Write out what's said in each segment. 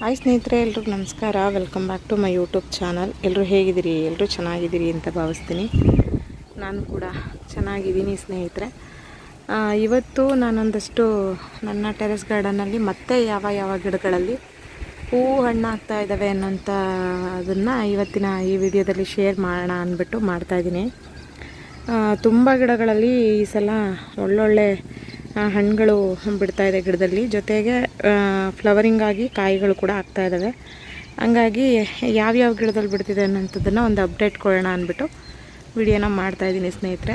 Hi ಸ್ನೇಹಿತರೆ, ಎಲ್ರಿಗೂ ನಮಸ್ಕಾರ. Welcome back to my YouTube channel. ಎಲ್ಲರೂ ಹೇಗಿದ್ದೀರಿ? ಎಲ್ಲರೂ ಚೆನ್ನಾಗಿದ್ದೀರಿ ಅಂತ ಭಾವಿಸ್ತೀನಿ. ನಾನು ಕೂಡ ಚೆನ್ನಾಗಿದ್ದೀನಿ ಸ್ನೇಹಿತರೆ. ಇವತ್ತು ನಾನೊಂದಷ್ಟು ನನ್ನ ಟೆರೆಸ್ ಗಾರ್ಡನಲ್ಲಿ ಮತ್ತೆ ಯಾವ ಗಿಡಗಳಲ್ಲಿ ಹೂವು ಹಣ್ಣು ಆಗ್ತಾ ಇದ್ದಾವೆ ಅನ್ನೋಂಥ ಅದನ್ನು ಇವತ್ತಿನ ಈ ವಿಡಿಯೋದಲ್ಲಿ ಶೇರ್ ಮಾಡೋಣ ಅಂದ್ಬಿಟ್ಟು ಮಾಡ್ತಾಯಿದ್ದೀನಿ. ತುಂಬ ಗಿಡಗಳಲ್ಲಿ ಈ ಸಲ ಒಳ್ಳೊಳ್ಳೆ ಹಣ್ಣುಗಳು ಬಿಡ್ತಾ ಇದೆ ಗಿಡದಲ್ಲಿ, ಜೊತೆಗೆ ಫ್ಲವರಿಂಗ್ ಆಗಿ ಕಾಯಿಗಳು ಕೂಡ ಆಗ್ತಾ ಇದ್ದಾವೆ. ಹಂಗಾಗಿ ಯಾವ್ಯಾವ ಗಿಡದಲ್ಲಿ ಬಿಡ್ತಿದೆ ಅನ್ನೋಂಥದ್ದನ್ನು ಒಂದು ಅಪ್ಡೇಟ್ ಕೊಡೋಣ ಅಂದ್ಬಿಟ್ಟು ವಿಡಿಯೋನ ಮಾಡ್ತಾಯಿದ್ದೀನಿ ಸ್ನೇಹಿತರೆ.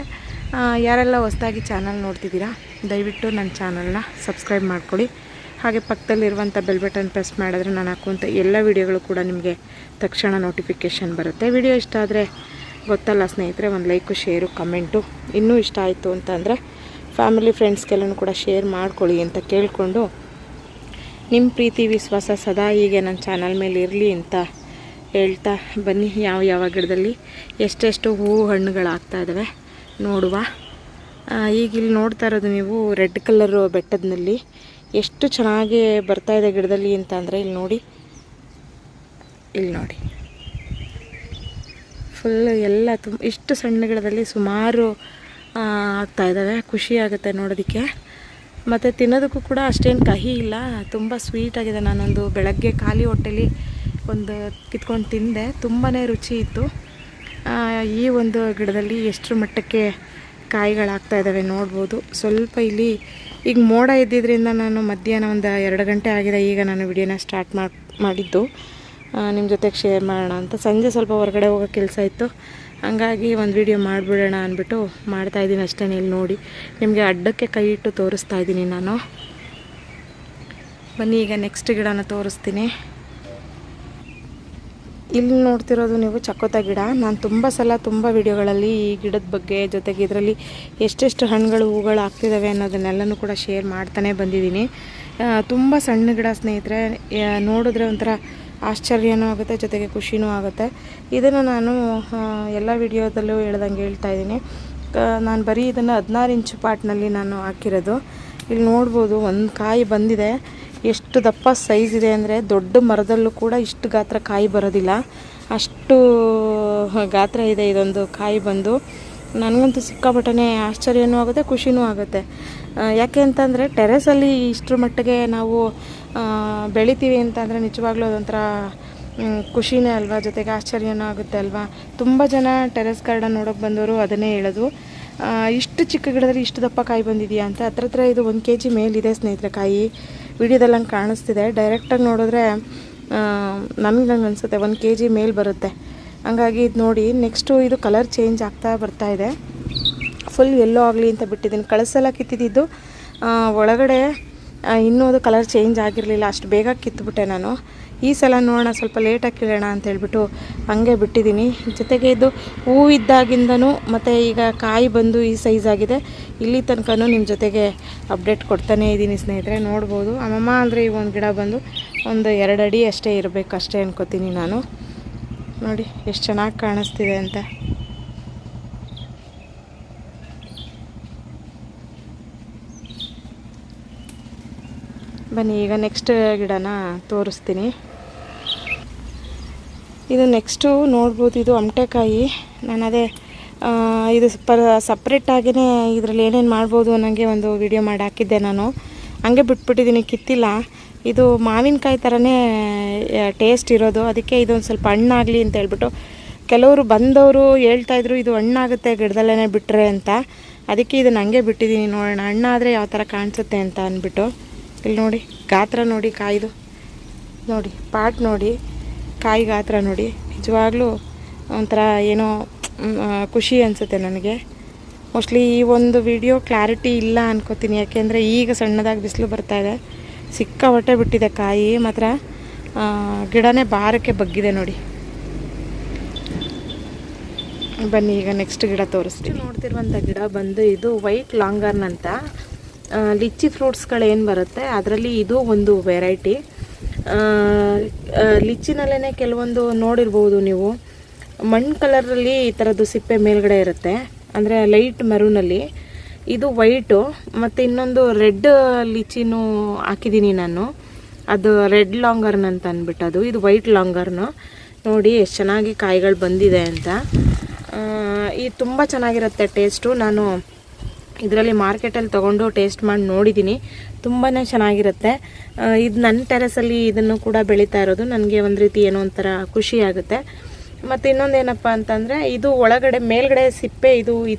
ಯಾರೆಲ್ಲ ಹೊಸದಾಗಿ ಚಾನಲ್ ನೋಡ್ತಿದ್ದೀರಾ, ದಯವಿಟ್ಟು ನನ್ನ ಚಾನಲ್ನ ಸಬ್ಸ್ಕ್ರೈಬ್ ಮಾಡ್ಕೊಳ್ಳಿ. ಹಾಗೆ ಪಕ್ಕದಲ್ಲಿರುವಂಥ ಬೆಲ್ ಬಟನ್ ಪ್ರೆಸ್ ಮಾಡಿದ್ರೆ ನಾನು ಹಾಕುವಂಥ ಎಲ್ಲ ವಿಡಿಯೋಗಳು ಕೂಡ ನಿಮಗೆ ತಕ್ಷಣ ನೋಟಿಫಿಕೇಷನ್ ಬರುತ್ತೆ. ವಿಡಿಯೋ ಇಷ್ಟ ಆದರೆ ಗೊತ್ತಲ್ಲ ಸ್ನೇಹಿತರೆ, ಒಂದು ಲೈಕು, ಶೇರು, ಕಮೆಂಟು. ಇನ್ನೂ ಇಷ್ಟ ಆಯಿತು ಅಂತಂದರೆ ಫ್ಯಾಮಿಲಿ ಫ್ರೆಂಡ್ಸ್ಗೆಲ್ಲನೂ ಕೂಡ ಶೇರ್ ಮಾಡ್ಕೊಳ್ಳಿ ಅಂತ ಕೇಳಿಕೊಂಡು, ನಿಮ್ಮ ಪ್ರೀತಿ ವಿಶ್ವಾಸ ಸದಾ ಹೀಗೆ ನನ್ನ ಚಾನಲ್ ಮೇಲೆ ಇರಲಿ ಅಂತ ಹೇಳ್ತಾ ಬನ್ನಿ ಯಾವ ಗಿಡದಲ್ಲಿ ಎಷ್ಟೆಷ್ಟು ಹೂವು ಹಣ್ಣುಗಳಾಗ್ತಾ ಇದ್ದಾವೆ ನೋಡುವ. ಈಗ ಇಲ್ಲಿ ನೋಡ್ತಾ ಇರೋದು ನೀವು ರೆಡ್ ಕಲರು ಬೆಟ್ಟದಲ್ಲಿ ಎಷ್ಟು ಚೆನ್ನಾಗಿ ಬರ್ತಾಯಿದೆ ಗಿಡದಲ್ಲಿ ಅಂತ ಅಂದರೆ ಇಲ್ಲಿ ನೋಡಿ ಫುಲ್ ಎಲ್ಲ ಇಷ್ಟು ಸಣ್ಣ ಗಿಡದಲ್ಲಿ ಸುಮಾರು ಆಗ್ತಾಯಿದ್ದಾವೆ. ಖುಷಿ ಆಗುತ್ತೆ ನೋಡೋದಕ್ಕೆ. ಮತ್ತು ತಿನ್ನೋದಕ್ಕೂ ಕೂಡ ಅಷ್ಟೇನು ಕಹಿ ಇಲ್ಲ, ತುಂಬ ಸ್ವೀಟಾಗಿದೆ. ನಾನೊಂದು ಬೆಳಗ್ಗೆ ಖಾಲಿ ಹೊಟ್ಟೆಲಿ ಒಂದು ಕಿತ್ಕೊಂಡು ತಿಂದೆ, ತುಂಬಾ ರುಚಿ ಇತ್ತು. ಈ ಒಂದು ಗಿಡದಲ್ಲಿ ಎಷ್ಟರ ಮಟ್ಟಕ್ಕೆ ಕಾಯಿಗಳಾಗ್ತಾ ಇದ್ದಾವೆ ನೋಡ್ಬೋದು. ಸ್ವಲ್ಪ ಇಲ್ಲಿ ಈಗ ಮೋಡ ಇದ್ದಿದ್ದರಿಂದ ನಾನು ಮಧ್ಯಾಹ್ನ ಒಂದು 2 ಗಂಟೆ ಆಗಿದೆ ಈಗ ನಾನು ವಿಡಿಯೋನ ಸ್ಟಾರ್ಟ್ ಮಾಡಿದ್ದು ನಿಮ್ಮ ಜೊತೆಗೆ ಶೇರ್ ಮಾಡೋಣ ಅಂತ. ಸಂಜೆ ಸ್ವಲ್ಪ ಹೊರಗಡೆ ಹೋಗೋ ಕೆಲಸ ಇತ್ತು, ಹಂಗಾಗಿ ಒಂದು ವಿಡಿಯೋ ಮಾಡಿಬಿಡೋಣ ಅಂದ್ಬಿಟ್ಟು ಮಾಡ್ತಾಯಿದ್ದೀನಿ ಅಷ್ಟೇ. ಇಲ್ಲಿ ನೋಡಿ, ನಿಮಗೆ ಅಡ್ಡಕ್ಕೆ ಕೈ ಇಟ್ಟು ತೋರಿಸ್ತಾ ಇದ್ದೀನಿ ನಾನು. ಬನ್ನಿ ಈಗ ನೆಕ್ಸ್ಟ್ ಗಿಡನ ತೋರಿಸ್ತೀನಿ. ಇಲ್ಲಿ ನೋಡ್ತಿರೋದು ನೀವು ಚಕೋತ ಗಿಡ. ನಾನು ತುಂಬ ವಿಡಿಯೋಗಳಲ್ಲಿ ಈ ಗಿಡದ ಬಗ್ಗೆ, ಜೊತೆಗೆ ಇದರಲ್ಲಿ ಎಷ್ಟೆಷ್ಟು ಹಣ್ಣುಗಳು ಹೂಗಳು ಆಗ್ತಿದ್ದಾವೆ ಅನ್ನೋದನ್ನೆಲ್ಲನೂ ಕೂಡ ಶೇರ್ ಮಾಡ್ತಾನೆ ಬಂದಿದ್ದೀನಿ. ತುಂಬ ಸಣ್ಣ ಗಿಡ ಸ್ನೇಹಿತರೆ, ನೋಡಿದ್ರೆ ಒಂಥರ ಆಶ್ಚರ್ಯನೂ ಆಗುತ್ತೆ, ಜೊತೆಗೆ ಖುಷಿನೂ ಆಗುತ್ತೆ. ಇದನ್ನು ನಾನು ಎಲ್ಲ ವಿಡಿಯೋದಲ್ಲೂ ಹೇಳ್ತಾ ಇದ್ದೀನಿ. ನಾನು ಬರೀ ಇದನ್ನು 16 ಇಂಚು ಪಾಟ್ನಲ್ಲಿ ನಾನು ಹಾಕಿರೋದು. ಇಲ್ಲಿ ನೋಡ್ಬೋದು ಒಂದು ಕಾಯಿ ಬಂದಿದೆ. ಎಷ್ಟು ದಪ್ಪ ಸೈಜ್ ಇದೆ ಅಂದರೆ ದೊಡ್ಡ ಮರದಲ್ಲೂ ಕೂಡ ಇಷ್ಟು ಗಾತ್ರ ಕಾಯಿ ಬರೋದಿಲ್ಲ, ಅಷ್ಟು ಗಾತ್ರ ಇದೆ ಇದೊಂದು ಕಾಯಿ ಬಂದು. ನನಗಂತೂ ಸಿಕ್ಕಾಪಟ್ಟೆ ಆಶ್ಚರ್ಯನೂ ಆಗುತ್ತೆ, ಖುಷಿನೂ ಆಗುತ್ತೆ. ಯಾಕೆ ಅಂತಂದರೆ ಟೆರೆಸಲ್ಲಿ ಇಷ್ಟರ ಮಟ್ಟಿಗೆ ನಾವು ಬೆಳಿತೀವಿ ಅಂತಂದರೆ ನಿಜವಾಗ್ಲೂ ಅದೊಂಥರ ಖುಷಿನೇ ಅಲ್ವಾ, ಜೊತೆಗೆ ಆಶ್ಚರ್ಯನೂ ಆಗುತ್ತೆ ಅಲ್ವಾ. ತುಂಬ ಜನ ಟೆರೆಸ್ ಗಾರ್ಡನ್ ನೋಡೋಕೆ ಬಂದವರು ಅದನ್ನೇ ಹೇಳೋದು, ಇಷ್ಟು ಚಿಕ್ಕ ಗಿಡದಲ್ಲಿ ಇಷ್ಟು ದಪ್ಪ ಕಾಯಿ ಬಂದಿದೆಯಾ ಅಂತ. ಹತ್ರ ಇದು 1 kg ಮೇಲಿದೆ ಸ್ನೇಹಿತರೆ ಕಾಯಿ. ವಿಡಿಯೋದಲ್ಲಿ ಹಂಗೆ ಕಾಣಿಸ್ತಿದೆ, ಡೈರೆಕ್ಟಾಗಿ ನೋಡಿದ್ರೆ ನನಗೆ ಅನಿಸುತ್ತೆ 1 kg ಮೇಲೆ ಬರುತ್ತೆ. ಹಂಗಾಗಿ ಇದು ನೋಡಿ, ನೆಕ್ಸ್ಟು ಇದು ಕಲರ್ ಚೇಂಜ್ ಆಗ್ತಾ ಬರ್ತಾ ಇದೆ. ಫುಲ್ ಎಲ್ಲೋ ಆಗಲಿ ಅಂತ ಬಿಟ್ಟಿದ್ದೀನಿ. ಕಳಿಸೆಲ್ಲ ಕಿತ್ತಿದ್ದು ಒಳಗಡೆ ಇನ್ನೂ ಅದು ಕಲರ್ ಚೇಂಜ್ ಆಗಿರಲಿಲ್ಲ, ಅಷ್ಟು ಬೇಗ ಕಿತ್ತುಬಿಟ್ಟೆ ನಾನು. ಈ ಸಲ ನೋಡೋಣ, ಸ್ವಲ್ಪ ಲೇಟಾಗಿ ಕೀಳೋಣ ಅಂತ ಹೇಳ್ಬಿಟ್ಟು ಹಂಗೆ ಬಿಟ್ಟಿದ್ದೀನಿ. ಜೊತೆಗೆ ಇದು ಹೂವಿದ್ದಾಗಿಂದನೂ ಮತ್ತು ಈಗ ಕಾಯಿ ಬಂದು ಈ ಸೈಜ್ ಆಗಿದೆ. ಇಲ್ಲಿ ತನಕನೂ ನಿಮ್ಮ ಜೊತೆಗೆ ಅಪ್ಡೇಟ್ ಕೊಡ್ತಾನೇ ಇದ್ದೀನಿ ಸ್ನೇಹಿತರೆ. ನೋಡ್ಬೋದು, ಅಮ್ಮಮ್ಮ ಅಂದರೆ ಈ ಒಂದು ಗಿಡ ಬಂದು ಒಂದು 2 ಅಡಿ ಅಷ್ಟೇ ಇರಬೇಕು, ಅಷ್ಟೇ ಅನ್ಕೋತೀನಿ ನಾನು. ನೋಡಿ ಎಷ್ಟು ಚೆನ್ನಾಗಿ ಕಾಣಿಸ್ತಿದೆ ಅಂತ. ಬನ್ನಿ ಈಗ ನೆಕ್ಸ್ಟ್ ಗಿಡನ ತೋರಿಸ್ತೀನಿ. ಇದು ನೆಕ್ಸ್ಟು ನೋಡ್ಬೋದು, ಇದು ಅಮಟೆಕಾಯಿ. ನಾನು ಅದೇ ಇದು ಸಪ್ರೇಟಾಗಿಯೇ ಇದರಲ್ಲಿ ಏನೇನು ಮಾಡ್ಬೋದು ಅನ್ನೋಂಗೆ ಒಂದು ವಿಡಿಯೋ ಮಾಡಿ ಹಾಕಿದ್ದೆ ನಾನು. ಹಂಗೆ ಬಿಟ್ಬಿಟ್ಟಿದ್ದೀನಿ, ಕಿತ್ತಿಲ್ಲ. ಇದು ಮಾವಿನಕಾಯಿ ಥರನೇ ಟೇಸ್ಟ್ ಇರೋದು, ಅದಕ್ಕೆ ಇದೊಂದು ಸ್ವಲ್ಪ ಹಣ್ಣಾಗಲಿ ಅಂತ ಹೇಳ್ಬಿಟ್ಟು ಕೆಲವರು ಬಂದವರು ಹೇಳ್ತಾಯಿದ್ರು ಇದು ಹಣ್ಣಾಗುತ್ತೆ ಗಿಡದಲ್ಲೇ ಬಿಟ್ಟರೆ ಅಂತ. ಅದಕ್ಕೆ ಇದನ್ನು ಹಂಗೆ ಬಿಟ್ಟಿದ್ದೀನಿ, ನೋಡೋಣ ಹಣ್ಣಾದರೆ ಯಾವ ಥರ ಕಾಣಿಸುತ್ತೆ ಅಂತ ಅಂದ್ಬಿಟ್ಟು. ಇಲ್ಲಿ ನೋಡಿ ಗಾತ್ರ ನೋಡಿ ಕಾಯಿದು, ನೋಡಿ ಪಾಟ್ ನೋಡಿ, ಕಾಯಿ ಗಾತ್ರ ನೋಡಿ. ನಿಜವಾಗ್ಲೂ ಒಂಥರ ಏನೋ ಖುಷಿ ಅನಿಸುತ್ತೆ ನನಗೆ. ಮೋಸ್ಟ್ಲಿ ಈ ಒಂದು ವಿಡಿಯೋ ಕ್ಲಾರಿಟಿ ಇಲ್ಲ ಅನ್ಕೋತೀನಿ, ಯಾಕೆಂದರೆ ಈಗ ಸಣ್ಣದಾಗಿ ಬಿಸಿಲು ಬರ್ತಾಯಿದೆ, ಸಿಕ್ಕಾಪಟ್ಟೆ ಬಿಟ್ಟಿದೆ ಕಾಯಿ ಮಾತ್ರ. ಗಿಡನೇ ಭಾರಕ್ಕೆ ಬಗ್ಗಿದೆ ನೋಡಿ. ಬನ್ನಿ ಈಗ ನೆಕ್ಸ್ಟ್ ಗಿಡ ತೋರಿಸ್ತೀನಿ. ನೋಡ್ತಿರುವಂಥ ಗಿಡ ಬಂದು ಇದು ವೈಟ್ ಲಾಂಗರ್ನ್ ಅಂತ. ಲಿಚ್ಚಿ ಫ್ರೂಟ್ಸ್ಗಳೇನು ಬರುತ್ತೆ ಅದರಲ್ಲಿ ಇದು ಒಂದು ವೆರೈಟಿ. ಲಿಚ್ಚಿನಲ್ಲೇ ಕೆಲವೊಂದು ನೋಡಿರ್ಬೋದು ನೀವು, ಮಣ್ಣು ಕಲರಲ್ಲಿ ಈ ಥರದ್ದು ಸಿಪ್ಪೆ ಮೇಲ್ಗಡೆ ಇರುತ್ತೆ, ಅಂದರೆ ಲೈಟ್ ಮೆರೂನಲ್ಲಿ. ಇದು ವೈಟು, ಮತ್ತು ಇನ್ನೊಂದು ರೆಡ್ ಲಿಚಿನೂ ಹಾಕಿದ್ದೀನಿ ನಾನು. ಅದು ರೆಡ್ ಲಾಂಗರ್ನ್ ಅಂತ ಅಂದ್ಬಿಟ್ಟು ಅದು, ಇದು ವೈಟ್ ಲಾಂಗರ್ನು. ನೋಡಿ ಎಷ್ಟು ಚೆನ್ನಾಗಿ ಕಾಯಿಗಳು ಬಂದಿದೆ ಅಂತ. ಇದು ತುಂಬ ಚೆನ್ನಾಗಿರುತ್ತೆ ಟೇಸ್ಟು. ನಾನು ಇದರಲ್ಲಿ ಮಾರ್ಕೆಟಲ್ಲಿ ತೊಗೊಂಡು ಟೇಸ್ಟ್ ಮಾಡಿ ನೋಡಿದ್ದೀನಿ, ತುಂಬಾ ಚೆನ್ನಾಗಿರುತ್ತೆ. ಇದು ನನ್ನ ಟೆರೆಸಲ್ಲಿ ಇದನ್ನು ಕೂಡ ಬೆಳೀತಾ ಇರೋದು. ನನಗೆ ಒಂದು ರೀತಿ ಏನೋ ಒಂಥರ ಖುಷಿ ಆಗುತ್ತೆ. ಮತ್ತು ಇನ್ನೊಂದೇನಪ್ಪ ಅಂತಂದರೆ, ಇದು ಒಳಗಡೆ ಮೇಲ್ಗಡೆ ಸಿಪ್ಪೆ ಇದು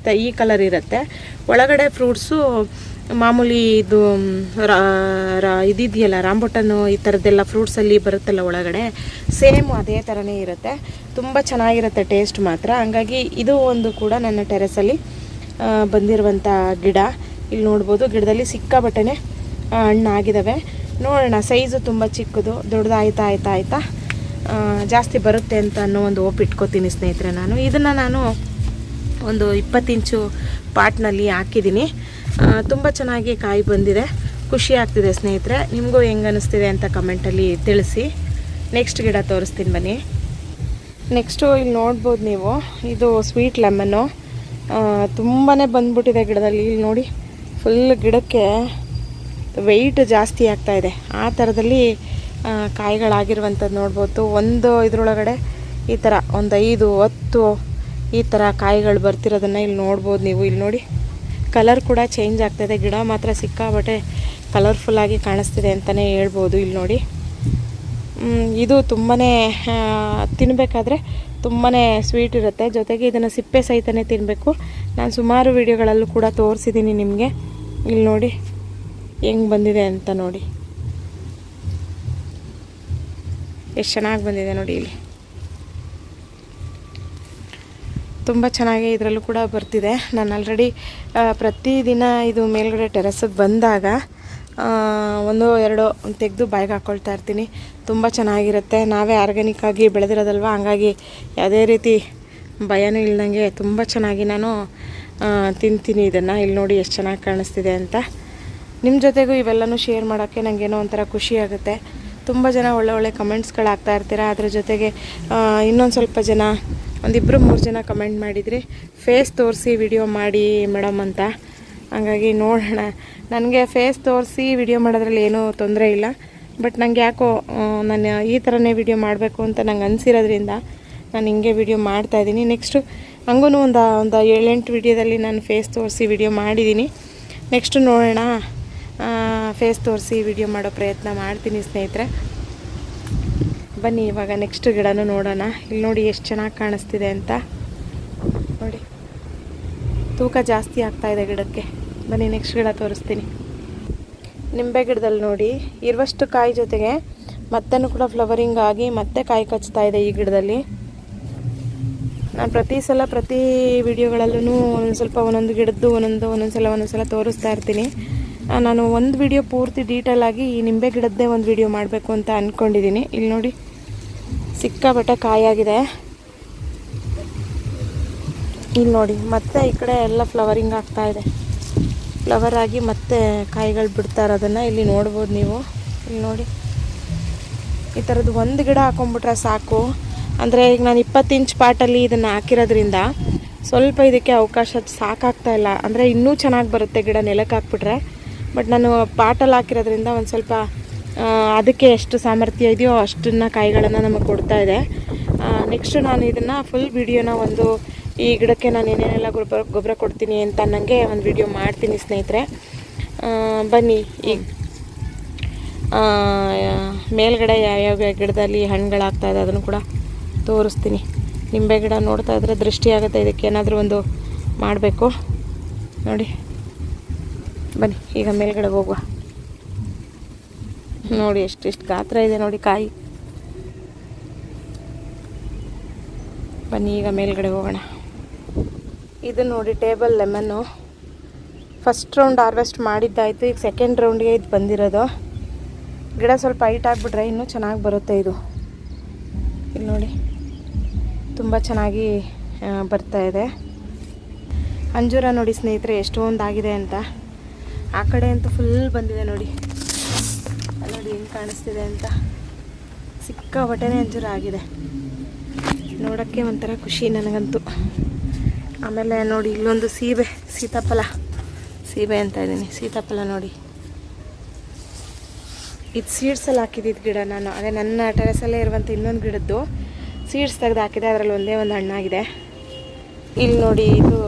ಈ ಕಲರ್ ಇರುತ್ತೆ, ಒಳಗಡೆ ಫ್ರೂಟ್ಸು ಮಾಮೂಲಿ ಇದು ಇದಿದೆಯಲ್ಲ ರಾಂಬುಟನ್ನು, ಈ ಥರದ್ದೆಲ್ಲ ಫ್ರೂಟ್ಸಲ್ಲಿ ಬರುತ್ತಲ್ಲ ಒಳಗಡೆ, ಸೇಮ್ ಅದೇ ಥರನೇ ಇರುತ್ತೆ. ತುಂಬ ಚೆನ್ನಾಗಿರುತ್ತೆ ಟೇಸ್ಟ್ ಮಾತ್ರ. ಹಂಗಾಗಿ ಇದು ಒಂದು ಕೂಡ ನನ್ನ ಟೆರೆಸಲ್ಲಿ ಬಂದಿರುವಂಥ ಗಿಡ. ಇಲ್ಲಿ ನೋಡ್ಬೋದು, ಗಿಡದಲ್ಲಿ ಸಿಕ್ಕಾಬಟ್ಟೆನೇ ಹಣ್ಣಾಗಿದ್ದಾವೆ. ನೋಡೋಣ, ಸೈಜು ತುಂಬ ಚಿಕ್ಕದು, ದೊಡ್ಡದಾಯ್ತಾ ಜಾಸ್ತಿ ಬರುತ್ತೆ ಅಂತ ಅನ್ನೋ ಒಂದು ಹೋಪ್ ಇಟ್ಕೋತೀನಿ ಸ್ನೇಹಿತರೆ. ಇದನ್ನು ನಾನು ಒಂದು 20 ಇಂಚು ಪಾಟ್ನಲ್ಲಿ ಹಾಕಿದ್ದೀನಿ. ತುಂಬ ಚೆನ್ನಾಗಿ ಕಾಯಿ ಬಂದಿದೆ, ಖುಷಿ ಆಗ್ತಿದೆ ಸ್ನೇಹಿತರೆ. ನಿಮಗೂ ಹೆಂಗೆ ಅನ್ನಿಸ್ತಿದೆ ಅಂತ ಕಮೆಂಟಲ್ಲಿ ತಿಳಿಸಿ. ನೆಕ್ಸ್ಟ್ ಗಿಡ ತೋರಿಸ್ತೀನಿ ಬನ್ನಿ. ನೆಕ್ಸ್ಟು ಇಲ್ಲಿ ನೋಡ್ಬೋದು ನೀವು, ಇದು ಸ್ವೀಟ್ ಲೆಮನ್ನು. ತುಂಬಾ ಬಂದ್ಬಿಟ್ಟಿದೆ ಗಿಡದಲ್ಲಿ. ಇಲ್ಲಿ ನೋಡಿ, ಫುಲ್ ಗಿಡಕ್ಕೆ ವೆಯ್ಟ್ ಜಾಸ್ತಿ ಆಗ್ತಾಯಿದೆ. ಆ ಥರದಲ್ಲಿ ಕಾಯಿಗಳಾಗಿರುವಂಥದ್ದು ನೋಡ್ಬೋದು. ಒಂದು ಇದರೊಳಗಡೆ ಈ ಥರ ಒಂದು 5-10 ಈ ಥರ ಕಾಯಿಗಳು ಬರ್ತಿರೋದನ್ನು ಇಲ್ಲಿ ನೋಡ್ಬೋದು ನೀವು. ಇಲ್ಲಿ ನೋಡಿ, ಕಲರ್ ಕೂಡ ಚೇಂಜ್ ಆಗ್ತಾಯಿದೆ. ಗಿಡ ಮಾತ್ರ ಸಿಕ್ಕಾಬಟ್ಟೆ ಕಲರ್ಫುಲ್ಲಾಗಿ ಕಾಣಿಸ್ತಿದೆ ಅಂತಲೇ ಹೇಳ್ಬೋದು. ಇಲ್ಲಿ ನೋಡಿ, ಇದು ತುಂಬಾ ತಿನ್ನಬೇಕಾದ್ರೆ ತುಂಬಾ ಸ್ವೀಟ್ ಇರುತ್ತೆ. ಜೊತೆಗೆ ಇದನ್ನು ಸಿಪ್ಪೆ ಸಹಿತನೇ ತಿನ್ನಬೇಕು. ನಾನು ಸುಮಾರು ವಿಡಿಯೋಗಳಲ್ಲೂ ಕೂಡ ತೋರಿಸಿದ್ದೀನಿ ನಿಮಗೆ. ಇಲ್ಲಿ ನೋಡಿ ಹೆಂಗೆ ಬಂದಿದೆ ಅಂತ ನೋಡಿ, ಎಷ್ಟು ಚೆನ್ನಾಗಿ ಬಂದಿದೆ ನೋಡಿ. ಇಲ್ಲಿ ತುಂಬ ಚೆನ್ನಾಗಿ ಇದರಲ್ಲೂ ಕೂಡ ಬರ್ತಿದೆ. ನಾನು ಆಲ್ರೆಡಿ ಪ್ರತಿದಿನ ಇದು ಮೇಲ್ಗಡೆ ಟೆರೆಸಿಗೆ ಬಂದಾಗ 1-2 ತೆಗೆದು ಬಾಯಿಗೆ ಹಾಕ್ಕೊಳ್ತಾ ಇರ್ತೀನಿ. ತುಂಬ ಚೆನ್ನಾಗಿರುತ್ತೆ. ನಾವೇ ಆರ್ಗ್ಯಾನಿಕ್ಕಾಗಿ ಬೆಳೆದಿರೋದಲ್ವ, ಹಂಗಾಗಿ ಯಾವುದೇ ರೀತಿ ಭಯನೂ ಇಲ್ದಂಗೆ ತುಂಬ ಚೆನ್ನಾಗಿ ನಾನು ತಿಂತೀನಿ ಇದನ್ನು. ಇಲ್ಲಿ ನೋಡಿ ಎಷ್ಟು ಚೆನ್ನಾಗಿ ಕಾಣಿಸ್ತಿದೆ ಅಂತ. ನಿಮ್ಮ ಜೊತೆಗೂ ಇವೆಲ್ಲನೂ ಶೇರ್ ಮಾಡೋಕ್ಕೆ ನನಗೇನೋ ಒಂಥರ ಖುಷಿ ಆಗುತ್ತೆ. ತುಂಬ ಜನ ಒಳ್ಳೆ ಕಮೆಂಟ್ಸ್ಗಳು ಹಾಕ್ತಾ ಇರ್ತೀರ. ಅದ್ರ ಜೊತೆಗೆ ಇನ್ನೊಂದು ಸ್ವಲ್ಪ ಜನ, 1-2-3 ಜನ ಕಮೆಂಟ್ ಮಾಡಿದ್ರಿ, ಫೇಸ್ ತೋರಿಸಿ ವಿಡಿಯೋ ಮಾಡಿ ಮೇಡಮ್ ಅಂತ. ಹಾಗಾಗಿ ನೋಡೋಣ, ನನಗೆ ಫೇಸ್ ತೋರಿಸಿ ವಿಡಿಯೋ ಮಾಡೋದ್ರಲ್ಲಿ ಏನೂ ತೊಂದರೆ ಇಲ್ಲ. ಬಟ್ ನನಗೆ ಯಾಕೋ ನಾನು ಈ ಥರನೇ ವಿಡಿಯೋ ಮಾಡಬೇಕು ಅಂತ ನಂಗೆ ಅನಿಸಿರೋದ್ರಿಂದ ನಾನು ಹಿಂಗೆ ವಿಡಿಯೋ ಮಾಡ್ತಾಯಿದ್ದೀನಿ. ನೆಕ್ಸ್ಟು ಹಂಗೂ ಒಂದು 7-8 ವಿಡಿಯೋದಲ್ಲಿ ನಾನು ಫೇಸ್ ತೋರಿಸಿ ವಿಡಿಯೋ ಮಾಡಿದ್ದೀನಿ. ನೆಕ್ಸ್ಟು ನೋಡೋಣ, ಫೇಸ್ ತೋರಿಸಿ ವಿಡಿಯೋ ಮಾಡೋ ಪ್ರಯತ್ನ ಮಾಡ್ತೀನಿ ಸ್ನೇಹಿತರೆ. ಬನ್ನಿ ಇವಾಗ ನೆಕ್ಸ್ಟ್ ಗಿಡನೂ ನೋಡೋಣ. ಇಲ್ಲಿ ನೋಡಿ ಎಷ್ಟು ಚೆನ್ನಾಗಿ ಕಾಣಿಸ್ತಿದೆ ಅಂತ ನೋಡಿ. ತೂಕ ಜಾಸ್ತಿ ಆಗ್ತಾಯಿದೆ ಗಿಡಕ್ಕೆ. ಬನ್ನಿ ನೆಕ್ಸ್ಟ್ ಗಿಡ ತೋರಿಸ್ತೀನಿ. ನಿಂಬೆ ಗಿಡದಲ್ಲಿ ನೋಡಿ, ಇರುವಷ್ಟು ಕಾಯಿ ಜೊತೆಗೆ ಮತ್ತೂ ಕೂಡ ಫ್ಲವರಿಂಗ್ ಆಗಿ ಮತ್ತೆ ಕಾಯಿ ಕಚ್ತಾ ಇದೆ ಈ ಗಿಡದಲ್ಲಿ. ನಾನು ಪ್ರತಿ ವಿಡಿಯೋಗಳಲ್ಲೂ ಒಂದೊಂದು ಗಿಡದ್ದು ಒಂದೊಂದು ಸಲ ತೋರಿಸ್ತಾ ಇರ್ತೀನಿ. ನಾನು ಒಂದು ವಿಡಿಯೋ ಪೂರ್ತಿ ಡೀಟೇಲಾಗಿ ಈ ನಿಂಬೆ ಗಿಡದ್ದೇ ಒಂದು ವಿಡಿಯೋ ಮಾಡಬೇಕು ಅಂತ ಅಂದ್ಕೊಂಡಿದ್ದೀನಿ. ಇಲ್ಲಿ ನೋಡಿ, ಸಿಕ್ಕಾಬಟ್ಟೆ ಕಾಯಾಗಿದೆ. ಇಲ್ಲಿ ನೋಡಿ, ಮತ್ತೆ ಈ ಕಡೆ ಎಲ್ಲ ಫ್ಲವರಿಂಗ್ ಆಗ್ತಾಯಿದೆ. ಫ್ಲವರ್ ಆಗಿ ಮತ್ತೆ ಕಾಯಿಗಳು ಬಿಡ್ತಾ ಇರೋದನ್ನು ಇಲ್ಲಿ ನೋಡ್ಬೋದು ನೀವು. ಇಲ್ಲಿ ನೋಡಿ, ಈ ಥರದ್ದು ಒಂದು ಗಿಡ ಹಾಕೊಂಡ್ಬಿಟ್ರೆ ಸಾಕು. ಅಂದರೆ ಈಗ ನಾನು 20 ಇಂಚ್ ಪಾಟಲ್ಲಿ ಇದನ್ನು ಹಾಕಿರೋದ್ರಿಂದ ಸ್ವಲ್ಪ ಇದಕ್ಕೆ ಅವಕಾಶ ಸಾಕಾಗ್ತಾ ಇಲ್ಲ. ಅಂದರೆ ಇನ್ನೂ ಚೆನ್ನಾಗಿ ಬರುತ್ತೆ ಗಿಡ ನೆಲಕ್ಕೆ ಹಾಕ್ಬಿಟ್ರೆ. ಬಟ್ ನಾನು ಪಾಟಲ್ಲಿ ಹಾಕಿರೋದ್ರಿಂದ ಒಂದು ಸ್ವಲ್ಪ ಅದಕ್ಕೆ ಎಷ್ಟು ಸಾಮರ್ಥ್ಯ ಇದೆಯೋ ಅಷ್ಟನ್ನು ಕಾಯಿಗಳನ್ನು ನಮಗೆ ಕೊಡ್ತಾ ಇದೆ. ನೆಕ್ಸ್ಟು ನಾನು ಇದನ್ನು ಫುಲ್ ವಿಡಿಯೋನ ಈ ಗಿಡಕ್ಕೆ ನಾನು ಏನೇನೆಲ್ಲ ಗೊಬ್ಬರ ಕೊಡ್ತೀನಿ ಅಂತ ನನಗೆ ಒಂದು ವಿಡಿಯೋ ಮಾಡ್ತೀನಿ ಸ್ನೇಹಿತರೆ. ಬನ್ನಿ, ಈಗ ಮೇಲ್ಗಡೆ ಯಾವ್ಯಾವ ಗಿಡದಲ್ಲಿ ಹಣ್ಣುಗಳಾಗ್ತಾಯಿದೆ ಅದನ್ನು ಕೂಡ ತೋರಿಸ್ತೀನಿ. ನಿಂಬೆ ಗಿಡ ನೋಡ್ತಾ ಇದ್ರೆ ದೃಷ್ಟಿ ಆಗುತ್ತೆ, ಇದಕ್ಕೆ ಏನಾದರೂ ಒಂದು ಮಾಡಬೇಕು ನೋಡಿ. ಬನ್ನಿ ಈಗ ಮೇಲ್ಗಡೆ ಹೋಗುವ. ನೋಡಿ ಎಷ್ಟು ಗಾತ್ರ ಇದೆ ನೋಡಿ ಕಾಯಿ. ಬನ್ನಿ ಈಗ ಮೇಲ್ಗಡೆ ಹೋಗೋಣ. ಇದು ನೋಡಿ table lemon. First round harvest ಮಾಡಿದ್ದಾಯಿತು, ಈಗ ಸೆಕೆಂಡ್ ರೌಂಡ್ಗೆ ಇದು ಬಂದಿರೋದು. ಗಿಡ ಸ್ವಲ್ಪ ಹೈಟ್ ಆಗಿಬಿಟ್ರೆ ಇನ್ನೂ ಚೆನ್ನಾಗಿ ಬರುತ್ತೆ ಇದು. ಇಲ್ಲಿ ನೋಡಿ, ತುಂಬ ಚೆನ್ನಾಗಿ ಬರ್ತಾ ಇದೆ. ಅಂಜೂರ ನೋಡಿ ಸ್ನೇಹಿತರೆ ಎಷ್ಟೊಂದು ಆಗಿದೆ ಅಂತ. ಆ ಕಡೆ ಅಂತೂ ಫುಲ್ ಬಂದಿದೆ ನೋಡಿ. ನೋಡಿ ಹೆಂಗೆ ಕಾಣಿಸ್ತಿದೆ ಅಂತ. ಸಿಕ್ಕಾಪಟ್ಟೆನೇ ಅಂಜೂರ ಆಗಿದೆ. ನೋಡೋಕ್ಕೆ ಒಂಥರ ಖುಷಿ ನನಗಂತೂ. ಆಮೇಲೆ ನೋಡಿ ಇಲ್ಲೊಂದು ಸೀತಾಫಲ ಅಂತ ಇದ್ದೀನಿ. ಸೀತಾಫಲ ನೋಡಿ ಇದು ಸೀಡ್ಸಲ್ಲಿ ಹಾಕಿದ್ದಿದ್ದು ಗಿಡ ನಾನು, ಅದೇ ನನ್ನ ಟೆರೆಸಲ್ಲೇ ಇರುವಂಥ ಇನ್ನೊಂದು ಗಿಡದ್ದು ಸೀಡ್ಸ್ ತೆಗೆದು ಹಾಕಿದೆ. ಅದರಲ್ಲಿ ಒಂದೇ ಒಂದು ಹಣ್ಣಾಗಿದೆ. ಇಲ್ಲಿ ನೋಡಿ, ಇದು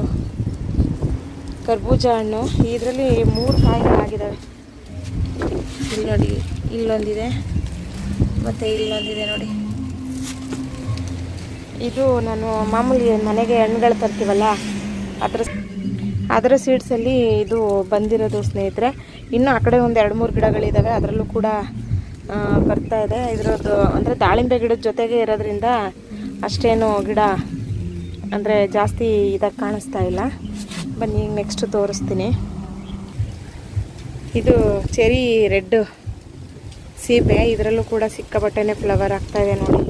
ಕರ್ಬೂಜ ಹಣ್ಣು. ಇದರಲ್ಲಿ 3 ಕಾಯಿಗಳಾಗಿದ್ದಾವೆ. ಇಲ್ಲಿ ನೋಡಿ, ಇಲ್ಲೊಂದಿದೆ ಮತ್ತು ಇಲ್ಲೊಂದಿದೆ ನೋಡಿ. ಇದು ನಾನು ಮಾಮೂಲಿ ಮನೆಗೆ ಹಣ್ಣುಗಳು ತರ್ತೀವಲ್ಲ ಅದರ ಸೀಡ್ಸಲ್ಲಿ ಇದು ಬಂದಿರೋದು ಸ್ನೇಹಿತರೆ. ಇನ್ನು ಆ ಕಡೆ ಒಂದು 2-3 ಗಿಡಗಳಿದ್ದಾವೆ, ಅದರಲ್ಲೂ ಕೂಡ ಬರ್ತಾ ಇದೆ. ಇದರದ್ದು ಅಂದರೆ ದಾಳಿಂಬೆ ಗಿಡದ ಜೊತೆಗೆ ಇರೋದ್ರಿಂದ ಅಷ್ಟೇನು ಗಿಡ ಅಂದರೆ ಜಾಸ್ತಿ ಇದಾಗಿ ಕಾಣಿಸ್ತಾ ಇಲ್ಲ. ಬನ್ನಿ ಈಗ ನೆಕ್ಸ್ಟ್ ತೋರಿಸ್ತೀನಿ. ಇದು ಚೆರಿ ರೆಡ್ ಸೀಬೆ. ಇದರಲ್ಲೂ ಕೂಡ ಸಿಕ್ಕಾಪಟ್ಟೆನೇ ಫ್ಲವರ್ ಆಗ್ತಾಯಿದೆ ನೋಡಿ.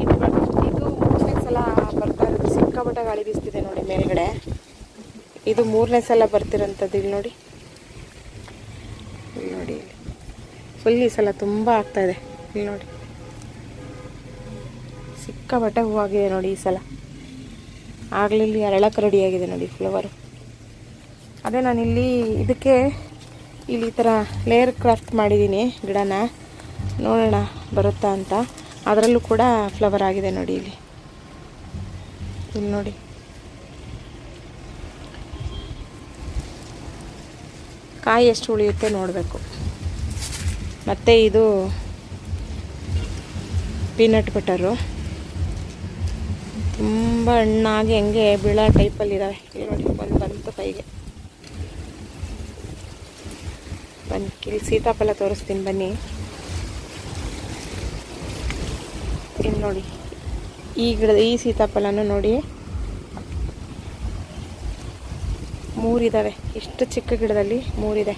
ಇದು 3ನೇ ಸಲ ಬರ್ತಾ ಇರೋದು. ಸಿಕ್ಕಾಪಟ್ಟೆ ಗಾಳಿ ಬೀಸ್ತಿದೆ ನೋಡಿ ಮೇಲ್ಗಡೆ. ಇದು 3ನೇ ಸಲ ಬರ್ತಿರೋಂಥದ್ದು. ಇಲ್ಲಿ ನೋಡಿ, ಇಲ್ಲಿ ನೋಡಿ, ಇಲ್ಲಿ ಫುಲ್ ಈ ಸಲ ತುಂಬ ಆಗ್ತಾಯಿದೆ. ಇಲ್ಲಿ ನೋಡಿ, ಸಿಕ್ಕಾಪಟ್ಟೆ ಹೂವಾಗಿದೆ ನೋಡಿ ಈ ಸಲ. ಆಗಲಿಲ್ಲಿ ಅರಳಕ್ಕೆ ರೆಡಿಯಾಗಿದೆ ನೋಡಿ ಫ್ಲವರು. ಅದೇ ನಾನಿಲ್ಲಿ ಇದಕ್ಕೆ ಇಲ್ಲಿ ಈ ಥರ ಲೇಯರ್ ಕ್ರಾಫ್ಟ್ ಮಾಡಿದ್ದೀನಿ ಗಿಡನ, ನೋಡೋಣ ಬರುತ್ತಾ ಅಂತ. ಅದರಲ್ಲೂ ಕೂಡ ಫ್ಲವರ್ ಆಗಿದೆ ನೋಡಿ. ಇಲ್ಲಿ ನೋಡಿ, ಕಾಯಿ ಎಷ್ಟು ಉಳಿಯುತ್ತೆ ನೋಡಬೇಕು. ಮತ್ತು ಇದು ಪೀನಟ್ ಬಟರು ತುಂಬ ಹಣ್ಣಾಗಿ ಹೆಂಗೆ ಬೀಳೋ ಟೈಪಲ್ಲಿದ್ದಾವೆ. ಇಲ್ಲಿ ನೋಡಿ, ಒಂದು ಬಂತು ಕೈಗೆ. ಬನ್ನಿ, ಇಲ್ಲಿ ಸೀತಾಫಲ ತೋರಿಸ್ತೀನಿ ಬನ್ನಿ. ಇಲ್ಲಿ ನೋಡಿ, ಈ ಸೀತಾಫಲನೂ ನೋಡಿ 3 ಇದ್ದಾವೆ. ಇಷ್ಟು ಚಿಕ್ಕ ಗಿಡದಲ್ಲಿ 3 ಇದೆ.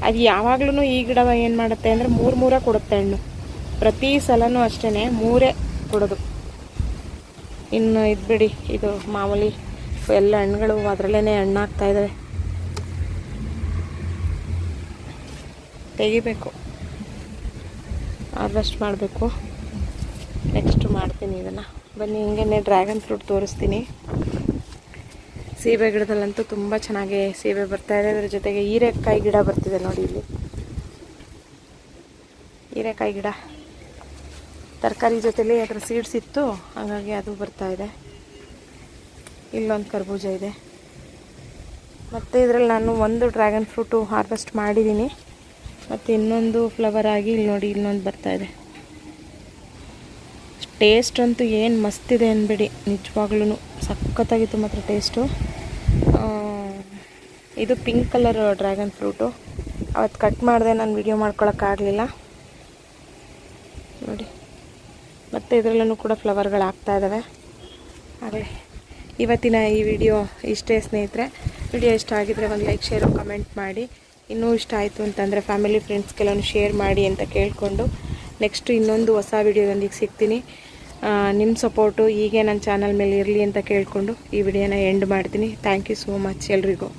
ಅದು ಯಾವಾಗ್ಲೂ ಈ ಗಿಡ ಏನು ಮಾಡುತ್ತೆ ಅಂದರೆ 3 ಕೊಡುತ್ತೆ ಹಣ್ಣು. ಪ್ರತಿ ಸಲನೂ ಅಷ್ಟೇ 3 ಕೊಡೋದು. ಇನ್ನು ಇದು ಬಿಡಿ, ಇದು ಮಾಮೂಲಿ ಎಲ್ಲ ಹಣ್ಣುಗಳು ಅದರಲ್ಲೇ ಹಣ್ಣಾಗ್ತಾ ಇದ್ದಾವೆ. ತೆಗಿಬೇಕು, ಹಾರ್ವೆಸ್ಟ್ ಮಾಡಬೇಕು. ನೆಕ್ಸ್ಟ್ ಮಾಡ್ತೀನಿ ಇದನ್ನು. ಬನ್ನಿ, ಹಿಂಗೆ ಡ್ರ್ಯಾಗನ್ ಫ್ರೂಟ್ ತೋರಿಸ್ತೀನಿ. ಸೀಬೆ ಗಿಡದಲ್ಲಂತೂ ತುಂಬ ಚೆನ್ನಾಗಿ ಸೀಬೆ ಬರ್ತಾಯಿದೆ. ಅದರ ಜೊತೆಗೆ ಹೀರೆಕಾಯಿ ಗಿಡ ಬರ್ತಿದೆ ನೋಡಿ. ಇಲ್ಲಿ ಹೀರೆಕಾಯಿ ಗಿಡ ತರಕಾರಿ ಜೊತೆಲಿ ಅದರ ಸೀಡ್ಸ್ ಇತ್ತು, ಹಾಗಾಗಿ ಅದು ಬರ್ತಾಯಿದೆ. ಇಲ್ಲೊಂದು ಕರ್ಬೂಜ ಇದೆ. ಮತ್ತು ಇದರಲ್ಲಿ ನಾನು ಒಂದು ಡ್ರ್ಯಾಗನ್ ಫ್ರೂಟು ಹಾರ್ವೆಸ್ಟ್ ಮಾಡಿದ್ದೀನಿ. ಮತ್ತು ಇನ್ನೊಂದು ಫ್ಲವರ್ ಆಗಿ ಇಲ್ಲಿ ನೋಡಿ, ಇನ್ನೊಂದು ಬರ್ತಾಯಿದೆ. ಟೇಸ್ಟ್ ಅಂತೂ ಏನು ಮಸ್ತಿದೆ ಅನ್ಬೇಡಿ, ನಿಜವಾಗ್ಲೂ ಸಖತ್ತಾಗಿತ್ತು ಮಾತ್ರ ಟೇಸ್ಟು. ಇದು ಪಿಂಕ್ ಕಲರ್ ಡ್ರ್ಯಾಗನ್ ಫ್ರೂಟು. ಅವತ್ತು ಕಟ್ ಮಾಡಿದೆ, ನಾನು ವಿಡಿಯೋ ಮಾಡ್ಕೊಳಕ್ಕಾಗಲಿಲ್ಲ ನೋಡಿ. ಮತ್ತು ಇದರಲ್ಲೂ ಕೂಡ ಫ್ಲವರ್ಗಳು ಆಗ್ತಾ ಇದ್ದಾವೆ. ಹಾಗೆ ಇವತ್ತಿನ ಈ ವಿಡಿಯೋ ಇಷ್ಟೇ ಸ್ನೇಹಿತರೆ. ವಿಡಿಯೋ ಇಷ್ಟ ಆಗಿದರೆ ಒಂದು ಲೈಕ್, ಶೇರು, ಕಮೆಂಟ್ ಮಾಡಿ. ಇನ್ನೂ ಇಷ್ಟ ಆಯಿತು ಅಂತಂದರೆ ಫ್ಯಾಮಿಲಿ ಫ್ರೆಂಡ್ಸ್ಗೆಲ್ಲನೂ ಶೇರ್ ಮಾಡಿ ಅಂತ ಕೇಳಿಕೊಂಡು ನೆಕ್ಸ್ಟು ಇನ್ನೊಂದು ಹೊಸ ವಿಡಿಯೋದೊಂದಿಗೆ ಸಿಗ್ತೀನಿ. ನಿಮ್ಮ ಸಪೋರ್ಟು ಹೀಗೆ ನನ್ನ ಚಾನಲ್ ಮೇಲೆ ಇರಲಿ ಅಂತ ಕೇಳಿಕೊಂಡು ಈ ವಿಡಿಯೋನ ಎಂಡ್ ಮಾಡ್ತೀನಿ. ಥ್ಯಾಂಕ್ ಯು ಸೋ ಮಚ್ ಎಲ್ರಿಗೂ.